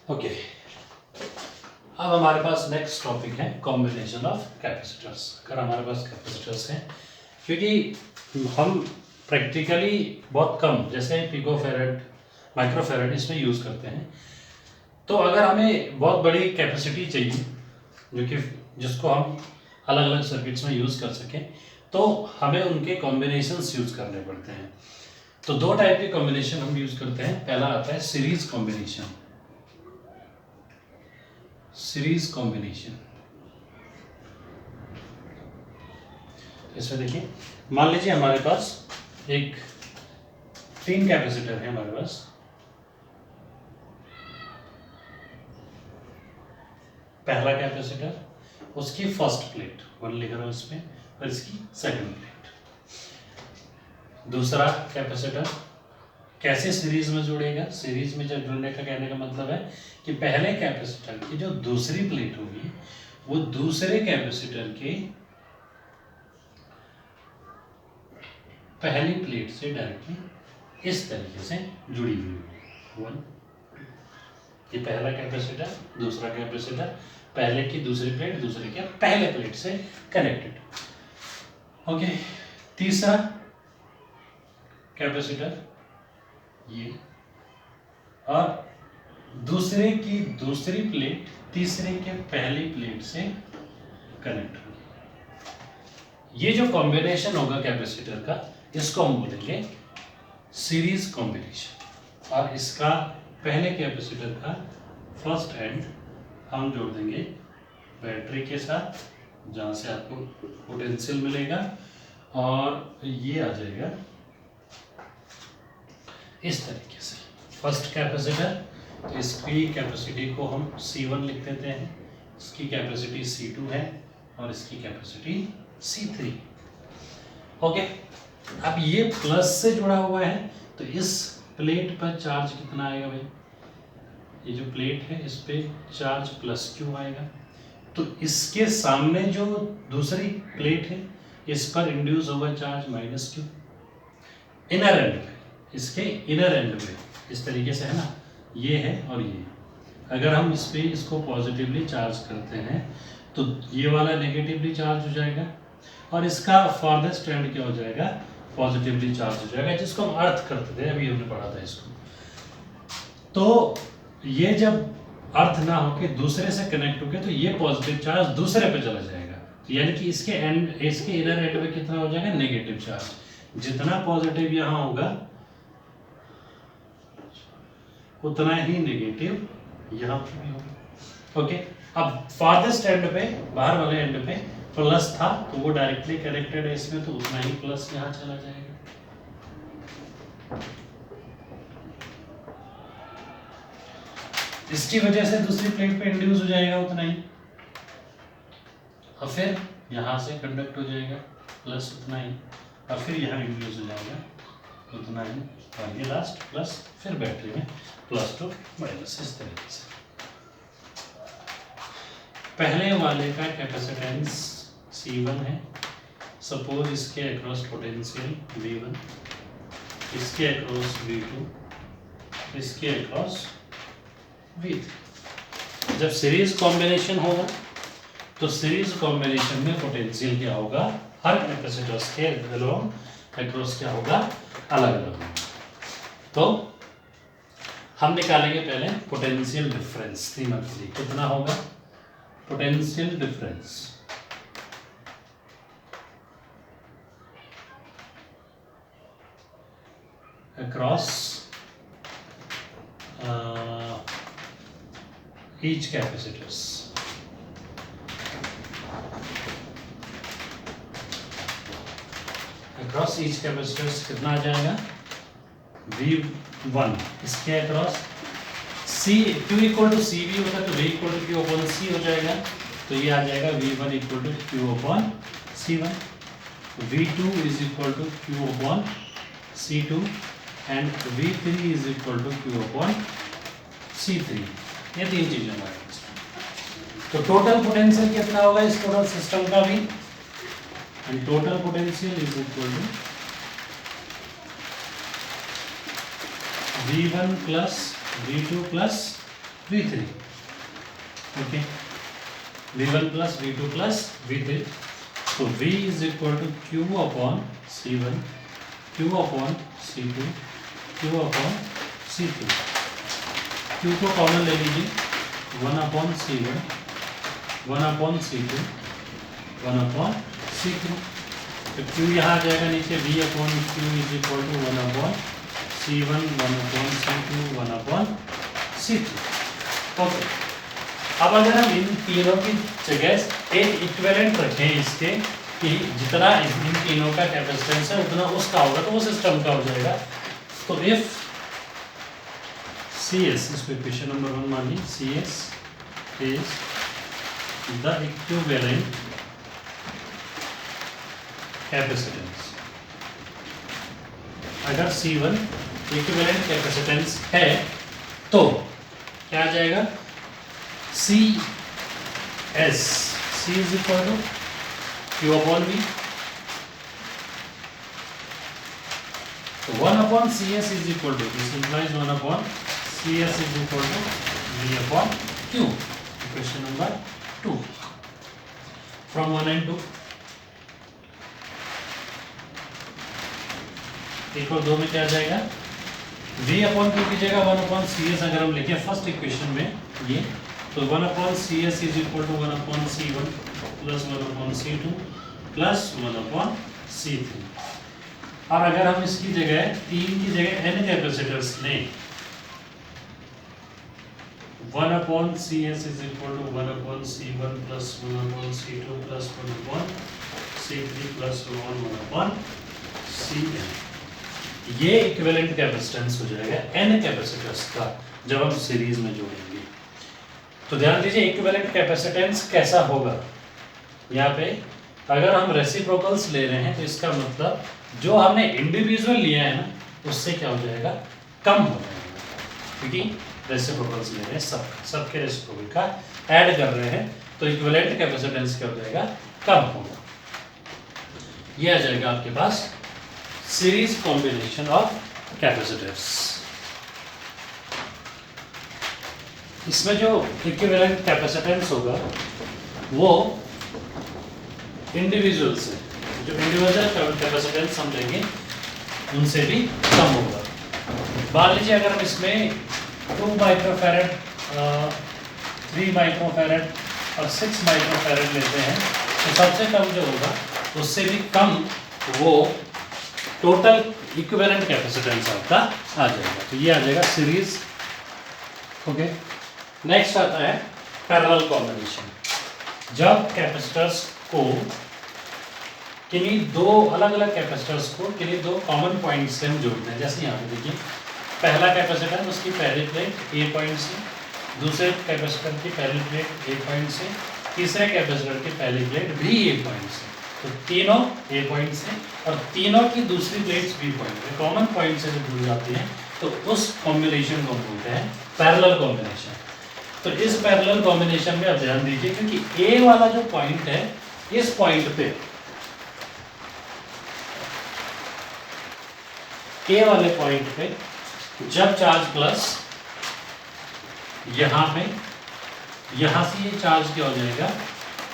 Okay, अब हमारे पास next topic है कॉम्बिनेशन ऑफ कैपेसिटर्स। अगर हमारे पास कैपेसिटर्स हैं, क्योंकि हम प्रैक्टिकली बहुत कम जैसे पिकोफेरेड, माइक्रोफेरेड इसमें यूज़ करते हैं, तो अगर हमें बहुत बड़ी कैपेसिटी चाहिए जो कि जिसको हम अलग अलग सर्किट्स में यूज़ कर सकें, तो हमें उनके कॉम्बिनेशंस यूज़ करने पड़ते हैं। तो दो टाइप के कॉम्बिनेशन हम यूज़ करते हैं। पहला आता है सीरीज कॉम्बिनेशन। सीरीज कॉम्बिनेशन, इसमें देखिए, मान लीजिए हमारे पास एक 3 कैपेसिटर है हमारे पास। पहला कैपेसिटर, उसकी फर्स्ट प्लेट 1 लिख रहा हूं इसमें, और इसकी सेकंड प्लेट। दूसरा कैपेसिटर कैसे सीरीज में जुड़ेगा? सीरीज में जब जुड़ने का कहने का मतलब है कि पहले कैपेसिटर की जो दूसरी प्लेट होगी वो दूसरे कैपेसिटर के पहली प्लेट से डायरेक्टली इस तरीके से जुड़ी हुई होगी। 1, ये पहला कैपेसिटर, दूसरा कैपेसिटर, पहले की दूसरी प्लेट दूसरे के पहले प्लेट से कनेक्टेड। ओके, तीसरा कैपेसिटर ये, और दूसरे की दूसरी प्लेट तीसरे के पहली प्लेट से कनेक्ट होगी। ये जो कॉम्बिनेशन होगा कैपेसिटर का, इसको हम बोलेंगे सीरीज कॉम्बिनेशन। और इसका पहले कैपेसिटर का फर्स्ट एंड हम जोड़ देंगे बैटरी के साथ, जहाँ से आपको पोटेंशियल मिलेगा, और ये आ जाएगा इस तरीके से। फर्स्ट कैपेसिटर, तो इसकी कैपेसिटी को हम C1 लिख देते हैं, इसकी कैपेसिटी C2 है, और इसकी कैपेसिटी C3। ओके, अब ये प्लस से जुड़ा हुआ है, तो इस प्लेट पर चार्ज कितना आएगा भाई? ये जो प्लेट है इस पे चार्ज प्लस क्यू आएगा। तो इसके सामने जो दूसरी प्लेट है इस पर इंड्यूस होगा charge minus Q. Inner and पे, इसके इनर एंड पे इस तरीके से है ना, ये है और ये। अगर हम इस पे इसको पॉजिटिवली चार्ज करते हैं तो ये वाला नेगेटिवली चार्ज हो जाएगा, और इसका फॉरदेस्ट एंड क्या हो जाएगा? पॉजिटिवली चार्ज हो जाएगा, जिसको हम अर्थ करते थे, अभी हमने पढ़ा था इसको। तो ये जब अर्थ ना होके दूसरे से कनेक्ट होके, तो ये पॉजिटिव चार्ज दूसरे पे चला जाएगा, यानी कि इसके इनर एंड में कितना हो जाएगा? Negative charge. जितना पॉजिटिव यहाँ होगा उतना ही नेगेटिव यहाँ पे भी होगा। ओके, अब फारदेस्ट एंड पे, बाहर वाले एंड पे प्लस था, तो वो डायरेक्टली कनेक्टेड है इसमें, तो उतना ही प्लस यहाँ चला जाएगा। इसकी वजह से दूसरी प्लेट पे इंड्यूस हो जाएगा उतना ही, और फिर यहाँ से कंडक्ट हो जाएगा प्लस उतना ही, और फिर यहाँ इंड्यूस हो जाएगा उतना ही, और ये लास्ट प्लस, फिर बैटरी में प्लस टू माइनस, इस तरीके से। पहले वाले का कैपेसिटेंस C1 है, सपोज इसके अक्रॉस पोटेंशियल V1, इसके अक्रॉस V2, इसके अक्रॉस V3। जब सीरीज कॉम्बिनेशन होगा तो सीरीज कॉम्बिनेशन में पोटेंशियल क्या होगा? हर कैपेसिटर्स के अक्रॉस क्या होगा? अलग अलग होगा। तो हम निकालेंगे पहले पोटेंशियल डिफरेंस। कितना होगा potential difference? Across each capacitors। Across each capacitors कितना आ जाएगा? V1 इसके across C, Q equal to C V होगा, तो V equal to Q upon C हो जाएगा, तो ये आ जाएगा V1 equal to Q upon C1, V2 is equal to Q upon C2, and V3 is equal to Q upon C3। ये 3 चीजें हमारे पास। तो टोटल पोटेंशियल कितना होगा इस टोटल सिस्टम का भी? And total potential is equal to V1 plus V2 plus V3, okay, V1 plus V2 plus V3, तो V is equal to Q upon C1, Q upon C2, Q upon C3। Q को common ले लीजिए, 1 upon C1, 1 upon C2, 1 upon C3, तो Q यहाँ आ जाएगा नीचे, V upon Q is equal to 1 upon C1, 1 upon C2, 1 upon C3, okay. अब अगर हम इन तीनों की जगह एक इक्विवेलेंट रखें इसके कि जितना इन तीनों का कैपेसिटेंस है उतना उसका होगा, तो वो सिस्टम का हो जाएगा। तो इफ CS, इसको इक्वेशन नंबर 1 मान ली, CS is the equivalent capacitance, अगर C1 इक्विवेलेंट कैपेसिटेंस है तो क्या आ जाएगा, CS, C is equal to Q upon V, तो 1 upon CS is equal to, this implies 1 upon CS is equal to V upon Q, equation number 2 from 1 and 2। एक और 2 में क्या आ जाएगा, V अपॉन Q की जगह 1 अपॉन CS अगर हम लिखें फर्स्ट इक्वेशन में ये, तो 1 upon CS is equal to 1 upon C1 plus 1 upon C2 plus 1 upon C3। और अगर हम इसकी जगह 3 की जगह n कैपेसिटर्स लें, 1 upon CS is equal to 1 upon C1 plus 1 upon C2 plus 1 upon C3 plus 1 upon Cn, ये equivalent capacitance हो जाएगा n कैपेसिटर्स का जब हम सीरीज में जोड़ेंगे। तो ध्यान दीजिए इक्विवेलेंट कैपेसिटेंस कैसा होगा, यहाँ पे अगर हम रेसिप्रोकल्स ले रहे हैं तो इसका मतलब जो हमने इंडिविजुअल लिया है ना उससे क्या हो जाएगा, कम हो जाएगा, क्योंकि रेसिप्रोकल्स ले रहे हैं, सबके रेसिप्रोकल का ऐड कर रहे हैं, तो इक्विवेलेंट कैपेसिटेंस क्या हो जाएगा, कम होगा। ये आ जाएगा आपके पास सीरीज कॉम्बिनेशन ऑफ कैपेसिटर्स। इसमें जो इक्विवेलेंट कैपेसिटेंस होगा वो इंडिविजुअल से, जो इंडिविजुअल कैपेसिटेंस हम लेंगे उनसे भी कम होगा। मान लीजिए अगर हम इसमें 2 माइक्रोफैरड, 3 माइक्रोफैरड और 6 माइक्रोफैरड लेते हैं, तो सबसे कम जो होगा उससे भी कम वो टोटल इक्विवेलेंट कैपेसिटेंस आपका आ जाएगा। तो ये आ जाएगा सीरीज, ओके। नेक्स्ट आता है पैरेलल कॉम्बिनेशन। जब कैपेसिटर्स को किन्हीं 2 अलग अलग कैपेसिटर्स को किन्हीं 2 कॉमन पॉइंट से हम जोड़ते हैं, जैसे यहाँ पे देखिए पहला कैपेसिटर उसकी पहली प्लेट A पॉइंट से, दूसरे कैपेसिटर की पहली प्लेट A पॉइंट से, तीसरे कैपेसिटर की पहली प्लेट भी A पॉइंट से, तो तीनों A पॉइंट से और तीनों की दूसरी प्लेट्स B पॉइंट से, कॉमन पॉइंट से जब जुड़ जाती हैं तो उस कॉम्बिनेशन को बोलते हैं पैरेलल कॉम्बिनेशन। तो इस पैरेलल कॉम्बिनेशन में आप ध्यान दीजिए, क्योंकि A वाला जो पॉइंट है, इस पॉइंट पे A वाले पॉइंट पे जब चार्ज प्लस यहाँ पे, यहाँ से ये चार्ज क्या हो जाएगा,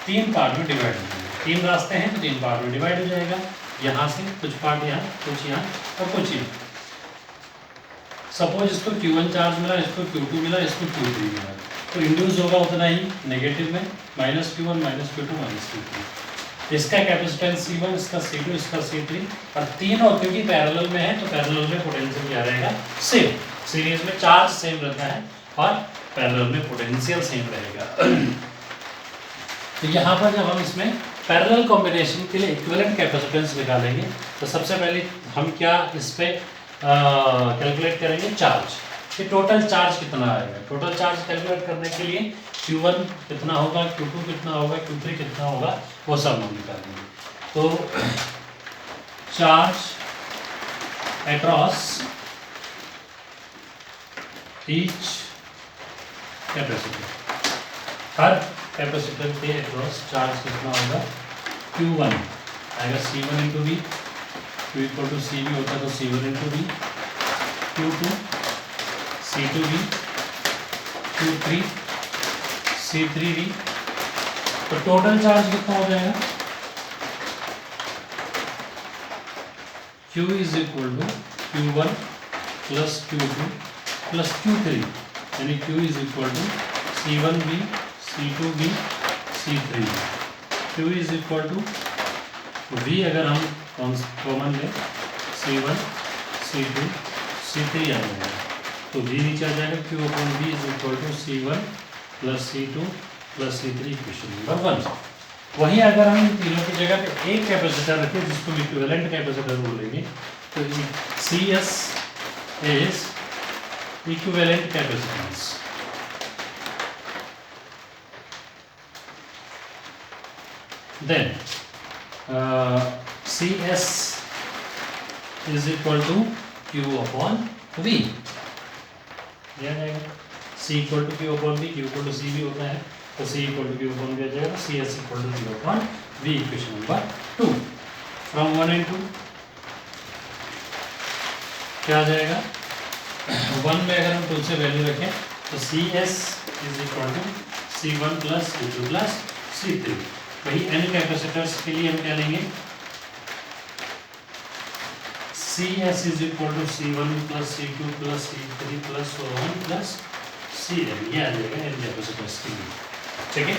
3 पार्ट में डिवाइड हो जाएगा। 3 रास्ते हैं तो 3 पार्ट में डिवाइड हो जाएगा। यहाँ से कुछ पार्ट यहाँ, कुछ यहाँ और कुछ यहाँ। सपोज इसको Q1 चार्ज मिला, इसको Q2 मिला, इसको Q3 मिला, तो इंड्यूस होगा उतना ही नेगेटिव में, -Q1 -Q2 -Q3। इसका कैपेसिटेंस C1, इसका C2, इसका C3, और तीनों क्योंकि पैरेलल में है तो पैरेलल में पोटेंशियल क्या रहेगा, सेम। सीरीज में चार्ज सेम रहता है और पैरेलल में पोटेंशियल सेम रहेगा। तो यहाँ पर जब हम इसमें पैरेलल कॉम्बिनेशन के लिए इक्विवेलेंट कैपेसिटेंस निकालेंगे तो सबसे पहले हम क्या इस पे कैलकुलेट करेंगे, चार्ज, कि टोटल चार्ज कितना आएगा। टोटल चार्ज कैलकुलेट करने के लिए Q1 कितना होगा, Q2 कितना होगा, Q3 कितना होगा, वो सब हम निकालेंगे। तो चार्ज अक्रॉस ईच कैपेसिटर, हर कैपेसिटर के अक्रॉस चार्ज कितना होगा, Q1 आएगा C1 into V, Q equal to CV होता है तो C1 into V, Q2 C2V, Q Q3 C3V। तो टोटल चार्ज कितना हो जाएगा? Q is equal to Q1 plus Q2 plus Q3, यानी Q is equal to C1V C2V C3। Q is equal to V अगर हम common लें C1 C2 C3 आ जाएगा, तो V नीचे आ जाएगा। Q upon V is equal to C1 plus C2 plus C3 equation number 1। वहीं अगर हम इन तीनों की जगह पे एक कैपेसिटर रखें जिसको हम इक्विवेलेंट कैपेसिटर बोलेंगे, तो CS is equivalent capacitance. Then CS is equal to Q upon V। दिया जाएगा C equal to Q upon V, Q equal to C भी होता है, तो C equal to Q upon V आ जाएगा, CS equal to Q upon V equation number 2। From 1 and 2 क्या आ जाएगा? 1 में अगर हम 2 से वैल्यू रखें तो CS is equal to C1 plus C2 plus C3। वही n कैपेसिटर्स के लिए हम क्या लेंगे? CS is equal to C1 plus C2 plus C3 plus 1 plus Cn। ये आ जाएगा n कैपेसिटर्स के लिए, ठीक है।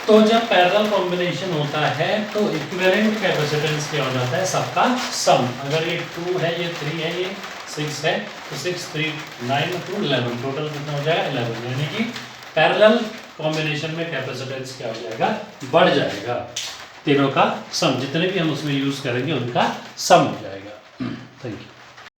तो जब पैरेलल कॉम्बिनेशन होता है तो इक्विवेलेंट कैपेसिटेंस क्या हो जाता है? सबका सम। अगर ये 2 है, ये 3 है, ये 6 है, तो 6 3 9 2 11, टोटल कितना हो जाएगा? 11। यानी कि पैरेलल कॉम्बिनेशन में कैपेसिटेंस क्या हो जाएगा? बढ़ जाएगा। तीनों का सम, जितने भी हम उसमें यूज करेंगे उनका सम हो जाएगा। Thank you.